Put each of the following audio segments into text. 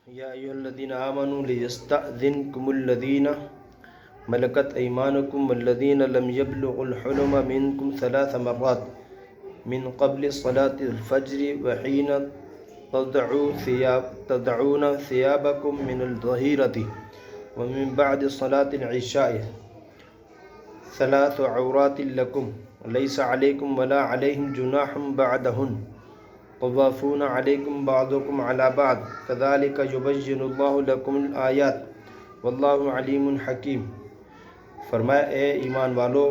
یا ایھا الذین آمنوا لیستأذنکم الذین ملکت ایمانکم والذین لم یبلغوا الحلم منکم ثلاث مرات من قبل صلاة الفجر وحین تضعون ثیابکم من الظہیرۃ ومن بعد صلاة العشاء ثلاث عورات لکم لیس علیکم ولا علیہم جناح بعدہن طوافون علیکم بعضکم علی بعض کذالک یبین اللہ لکم الآیات واللہ علیم حکیم۔ فرمایا اے ایمان والو،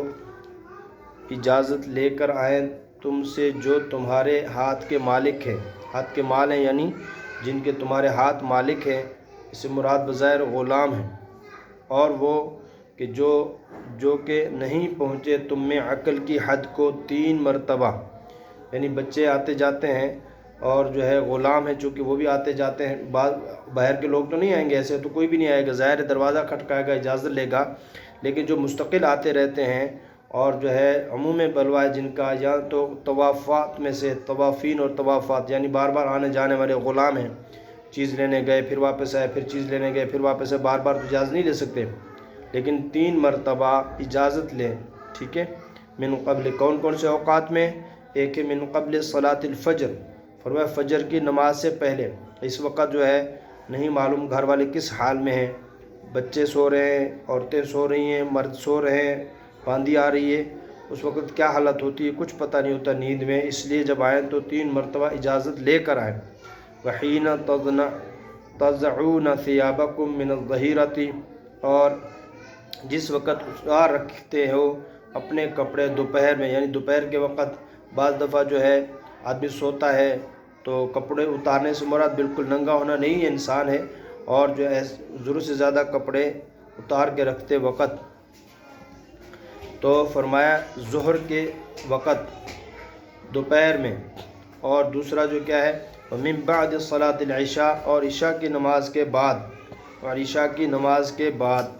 اجازت لے کر آئیں تم سے جو تمہارے ہاتھ کے مالک ہیں، ہاتھ کے مال ہیں یعنی جن کے تمہارے ہاتھ مالک ہیں، اس سے مراد بظاہر غلام ہیں، اور وہ کہ جو کہ نہیں پہنچے تم میں عقل کی حد کو 3 مرتبہ، یعنی بچے آتے جاتے ہیں اور جو ہے غلام ہیں چونکہ وہ بھی آتے جاتے ہیں، باہر کے لوگ تو نہیں آئیں گے، ایسے تو کوئی بھی نہیں آئے گا، ظاہر دروازہ کھٹکائے گا، اجازت لے گا، لیکن جو مستقل آتے رہتے ہیں اور جو ہے عموم بلوا ہے جن کا، یا تو طوافات میں سے طوافین اور طوافات یعنی بار بار آنے جانے والے غلام ہیں، چیز لینے گئے پھر واپس آئے، پھر چیز لینے گئے پھر واپس آئے، بار بار تو اجازت نہیں لے سکتے، لیکن 3 مرتبہ اجازت لیں، ٹھیک ہے۔ من قبل کون کون سے اوقات میں؟ ایک ہے من قبل صلاۃ الفجر، فرمایا فجر کی نماز سے پہلے، اس وقت جو ہے نہیں معلوم گھر والے کس حال میں ہیں، بچے سو رہے ہیں، عورتیں سو رہی ہیں، مرد سو رہے ہیں، باندھی آ رہی ہے، اس وقت کیا حالت ہوتی ہے کچھ پتہ نہیں ہوتا نیند میں، اس لیے جب آئیں تو 3 مرتبہ اجازت لے کر آئیں۔ وحین تضعون ثیابکم من الظہیرۃ، اور جس وقت اتار رکھتے ہو اپنے کپڑے دوپہر میں، یعنی دوپہر کے وقت بعض دفعہ جو ہے آدمی سوتا ہے تو کپڑے اتارنے سے مراد بالکل ننگا ہونا نہیں ہے، انسان ہے، اور جو ہے ضرورت سے زیادہ کپڑے اتار کے رکھتے وقت، تو فرمایا ظہر کے وقت دوپہر میں، اور دوسرا جو کیا ہے ومن بعد صلاۃ العشاء، اور عشاء کی نماز کے بعد، اور عشاء کی نماز کے بعد۔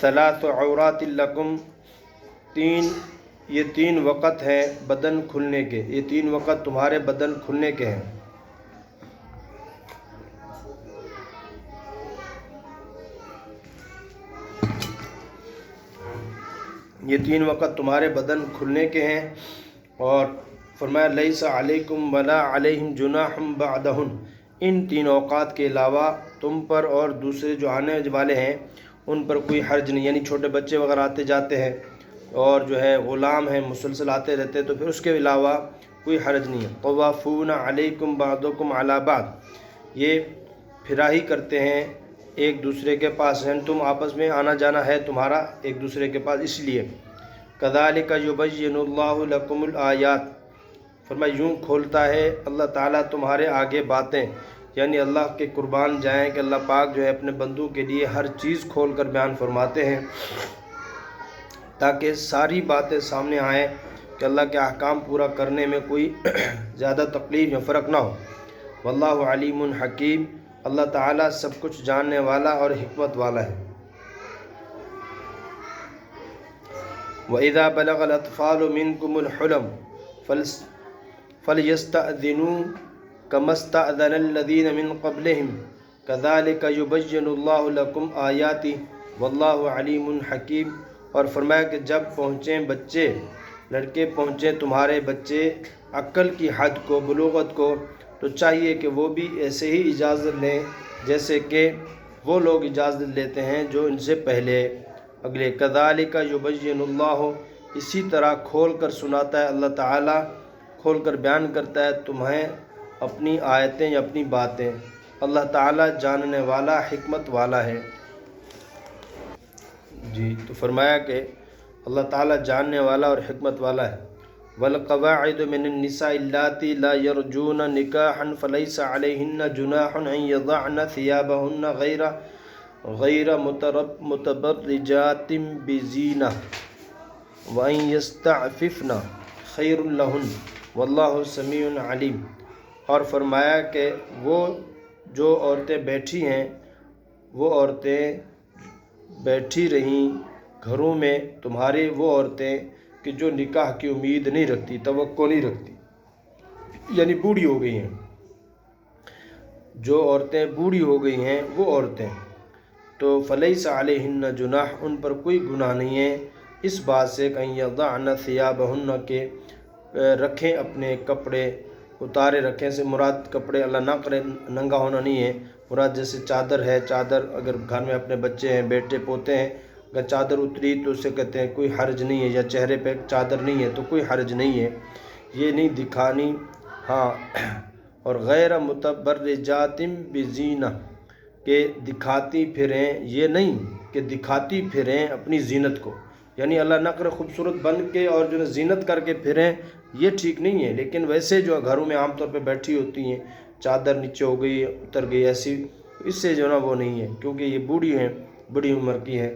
ثلاث عورات لکم، یہ 3 وقت ہیں بدن کھلنے کے، یہ 3 وقت تمہارے بدن کھلنے کے ہیں۔ یہ 3 وقت تمہارے بدن کھلنے کے ہیں، اور فرمایا لیس علیکم ولا علیہم جناح بعدہن، ان 3 اوقات کے علاوہ تم پر اور دوسرے جو آنے والے ہیں ان پر کوئی حرج نہیں، یعنی چھوٹے بچے وغیرہ آتے جاتے ہیں اور جو ہے غلام ہیں مسلسل آتے رہتے ہیں تو پھر اس کے علاوہ کوئی حرج نہیں ہے۔ طوافون علیکم بعضکم علی بعض، یہ پھراہی کرتے ہیں ایک دوسرے کے پاس، یعنی تم آپس میں آنا جانا ہے تمہارا ایک دوسرے کے پاس، اس لیے۔ کذالک یبین اللہ لکم الآیات، فرمایا یوں کھولتا ہے اللہ تعالیٰ تمہارے آگے باتیں، یعنی اللہ کے قربان جائیں کہ اللہ پاک جو ہے اپنے بندوں کے لیے ہر چیز کھول کر بیان فرماتے ہیں تاکہ ساری باتیں سامنے آئیں کہ اللہ کے احکام پورا کرنے میں کوئی زیادہ تکلیف یا فرق نہ ہو۔ واللہ علیم حکیم، اللہ تعالیٰ سب کچھ جاننے والا اور حکمت والا ہے۔ وَإِذَا بَلَغَ الْأَطْفَالُ مِنْكُمُ الْحُلُمَ فَلْيَسْتَأْذِنُوا كَمَا اسْتَأْذَنَ الَّذِينَ مِنْ قَبْلِهِمْ كَذَلِكَ يُبَيِّنُ اللَّهُ لَكُمْ آيَاتِهِ وَاللَّهُ عَلِيمٌ حَكِيمٌ۔ اور فرمایا کہ جب پہنچیں بچے، لڑکے پہنچیں تمہارے بچے عقل کی حد کو، بلوغت کو، تو چاہیے کہ وہ بھی ایسے ہی اجازت لیں جیسے کہ وہ لوگ اجازت لیتے ہیں جو ان سے پہلے اگلے۔ كَذَلِكَ يُبَيِّنُ اللَّهُ، اسی طرح کھول کر سناتا ہے اللہ تعالیٰ، کھول کر بیان کرتا ہے تمہیں اپنی آیتیں یا اپنی باتیں، اللہ تعالیٰ جاننے والا حکمت والا ہے۔ جی تو فرمایا کہ اللہ تعالیٰ جاننے والا اور حکمت والا ہے۔ وَالْقَوَاعِدُ مِنَ النِّسَاءِ اللَّاتِي لَا يَرْجُونَ نِكَاحًا فَلَيْسَ عَلَيْهِنَّ جُنَاحٌ أَن يَضَعْنَ ثِيَابَهُنَّ غَيْرَ مُتَبَرِّجَاتٍ بِزِينَةٍ وَأَن يَسْتَعْفِفْنَ خَيْرٌ لَهُنَّ وَاللَّهُ سَمِيعٌ عَلِيمٌ۔ اور فرمایا کہ وہ جو عورتیں بیٹھی ہیں، وہ عورتیں بیٹھی رہیں گھروں میں تمہارے وہ عورتیں کہ جو نکاح کی امید نہیں رکھتی، توقع نہیں رکھتی، یعنی بوڑھی ہو گئی ہیں، جو عورتیں بوڑھی ہو گئی ہیں وہ عورتیں، تو فلیس علیہن جناح، ان پر کوئی گناہ نہیں ہے اس بات سے کہ یضعن ثیابہن، کہ رکھیں اپنے کپڑے، اتارے رکھیں سے مراد کپڑے اللہ نہ کرے ننگا ہونا نہیں ہے، مراد جیسے چادر ہے، چادر اگر گھر میں اپنے بچے ہیں، بیٹے پوتے ہیں، اگر چادر اتری تو اسے کہتے ہیں کوئی حرج نہیں ہے، یا چہرے پہ چادر نہیں ہے تو کوئی حرج نہیں ہے، یہ نہیں دکھانی۔ ہاں، اور غیر متبرجات بزینہ، کہ دکھاتی پھریں، یہ نہیں کہ دکھاتی پھریں اپنی زینت کو، یعنی اللہ نہ کرے خوبصورت بن کے اور جو ہے زینت کر کے پھریں، یہ ٹھیک نہیں ہے، لیکن ویسے جو گھروں میں عام طور پہ بیٹھی ہوتی ہیں، چادر نیچے ہو گئی اتر گئی ایسی، اس سے جو ہے نا وہ نہیں ہے، کیونکہ یہ بوڑھی ہیں، بڑی عمر کی ہیں۔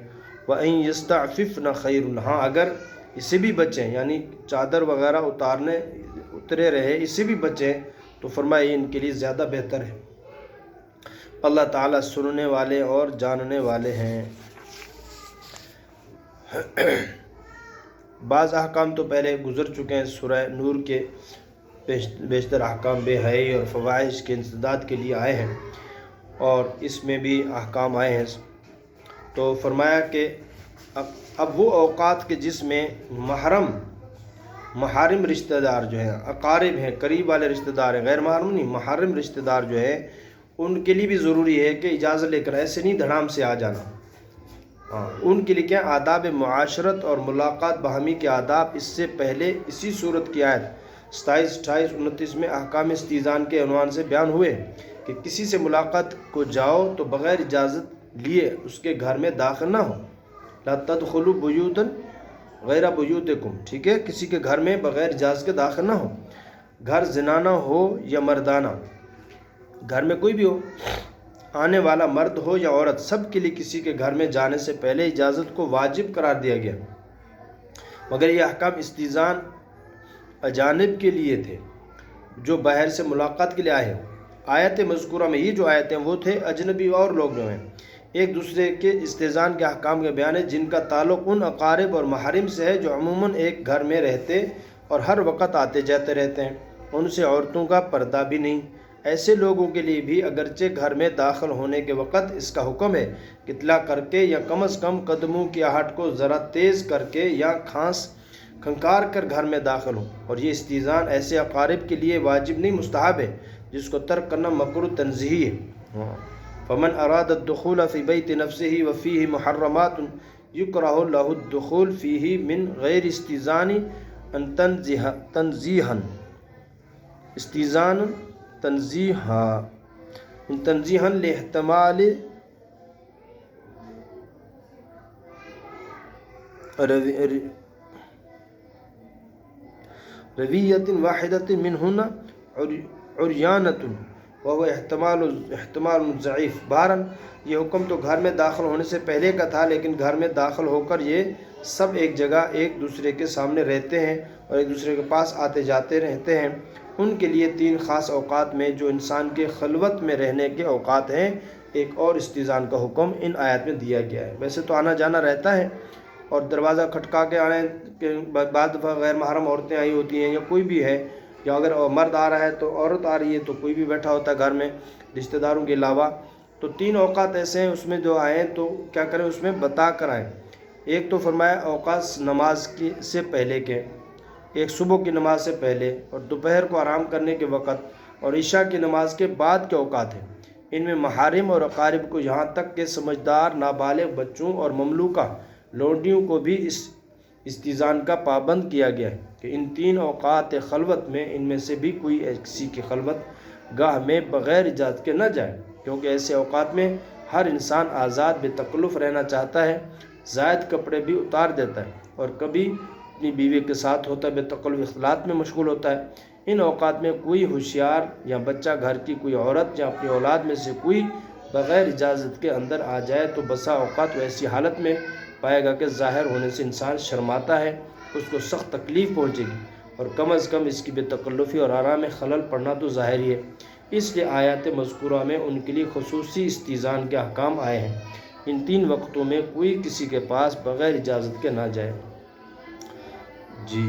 وَإِن يَسْتَعْفِفْنَ خَيْرٌ، ہاں اگر اسے بھی بچیں، یعنی چادر وغیرہ اترے رہے، اسے بھی بچیں تو فرمایا ان کے لیے زیادہ بہتر ہے، اللہ تعالیٰ سننے والے اور جاننے والے ہیں۔ بعض احکام تو پہلے گزر چکے ہیں، سورہ نور کے بیشتر احکام بے حیائی اور فواحش کے انسداد کے لیے آئے ہیں، اور اس میں بھی احکام آئے ہیں۔ تو فرمایا کہ اب وہ اوقات کے جس میں محارم رشتہ دار جو ہیں، اقارب ہیں، قریب والے رشتہ دار ہیں، غیر محرم نہیں، محرم رشتہ دار جو ہیں، ان کے لیے بھی ضروری ہے کہ اجازت لے کر، ایسے نہیں دھڑام سے آ جانا۔ ہاں، ان کے لیے کیا آداب معاشرت اور ملاقات باہمی کے آداب اس سے پہلے اسی صورت کی آیت 27، 28، 29 میں احکام استئذان کے عنوان سے بیان ہوئے کہ کسی سے ملاقات کو جاؤ تو بغیر اجازت لیے اس کے گھر میں داخل نہ ہو، لا تدخلوا بیوتا غیر بیوتکم، ٹھیک ہے، کسی کے گھر میں بغیر اجازت کے داخل نہ ہو، گھر زنانہ ہو یا مردانہ، گھر میں کوئی بھی ہو، آنے والا مرد ہو یا عورت، سب کے لیے کسی کے گھر میں جانے سے پہلے اجازت کو واجب قرار دیا گیا، مگر یہ احکام استئذان اجانب کے لیے تھے جو باہر سے ملاقات کے لیے آئے ہیں۔ آیت مذکورہ میں یہ جو آیتیں وہ تھے اجنبی اور لوگ جو ہیں، ایک دوسرے کے استئذان کے احکام کے بیان ہے جن کا تعلق ان اقارب اور محارم سے ہے جو عموماً ایک گھر میں رہتے اور ہر وقت آتے جاتے رہتے ہیں، ان سے عورتوں کا پردہ بھی نہیں۔ ایسے لوگوں کے لیے بھی اگرچہ گھر میں داخل ہونے کے وقت اس کا حکم ہے کہ اطلاع کر کے یا کم از کم قدموں کی آہٹ کو ذرا تیز کر کے یا کھنکار کر گھر میں داخل ہوں، اور یہ استئذان ایسے اقارب کے لیے واجب نہیں، مستحب ہے، جس کو ترک کرنا مکروہ تنزیہی ہے۔ فمن اراد الدخول فی بیت نفسه وفیہ محرمات یکرہ لہ الدخول فیہ من غیر استئذان تنزیہا استئذان تنزیہا لاحتمال رویۃ واحدۃ منہن عریانۃ وهو احتمال ضعیف۔ بہرحال یہ حکم تو گھر میں داخل ہونے سے پہلے کا تھا، لیکن گھر میں داخل ہو کر یہ سب ایک جگہ ایک دوسرے کے سامنے رہتے ہیں اور ایک دوسرے کے پاس آتے جاتے رہتے ہیں، ان کے لیے 3 خاص اوقات میں جو انسان کے خلوت میں رہنے کے اوقات ہیں، ایک اور استئذان کا حکم ان آیات میں دیا گیا ہے۔ ویسے تو آنا جانا رہتا ہے، اور دروازہ کھٹکا کے آنے کے بعد دفعہ غیر محرم عورتیں آئی ہوتی ہیں یا کوئی بھی ہے، یا اگر مرد آ رہا ہے تو عورت آ رہی ہے تو کوئی بھی بیٹھا ہوتا ہے گھر میں رشتہ داروں کے علاوہ، تو 3 اوقات ایسے ہیں اس میں جو آئیں تو کیا کریں، اس میں بتا کر آئیں۔ ایک تو فرمایا اوقات نماز سے پہلے کے، ایک صبح کی نماز سے پہلے اور دوپہر کو آرام کرنے کے وقت اور عشاء کی نماز کے بعد کے اوقات ہیں۔ ان میں محارم اور اقارب کو یہاں تک کہ سمجھدار نابالغ بچوں اور مملوکہ لونڈیوں کو بھی اس استئذان کا پابند کیا گیا ہے کہ ان 3 اوقات خلوت میں ان میں سے بھی کوئی کسی کی خلوت گاہ میں بغیر اجازت کے نہ جائے، کیونکہ ایسے اوقات میں ہر انسان آزاد بے تکلف رہنا چاہتا ہے، زائد کپڑے بھی اتار دیتا ہے اور کبھی اپنی بیوی کے ساتھ ہوتا ہے، بے تکلف اختلاط میں مشغول ہوتا ہے۔ ان اوقات میں کوئی ہوشیار یا بچہ گھر کی کوئی عورت یا اپنی اولاد میں سے کوئی بغیر اجازت کے اندر آ جائے تو بسا اوقات وہ ایسی حالت میں پائے گا کہ ظاہر ہونے سے انسان شرماتا ہے، اس کو سخت تکلیف پہنچے گی، اور کم از کم اس کی بے تکلفی اور آرام میں خلل پڑنا تو ظاہر ہی ہے۔ اس لیے آیات مذکورہ میں ان کے لیے خصوصی استئذان کے احکام آئے ہیں۔ ان 3 وقتوں میں کوئی کسی کے پاس بغیر اجازت کے نہ جائے۔ جی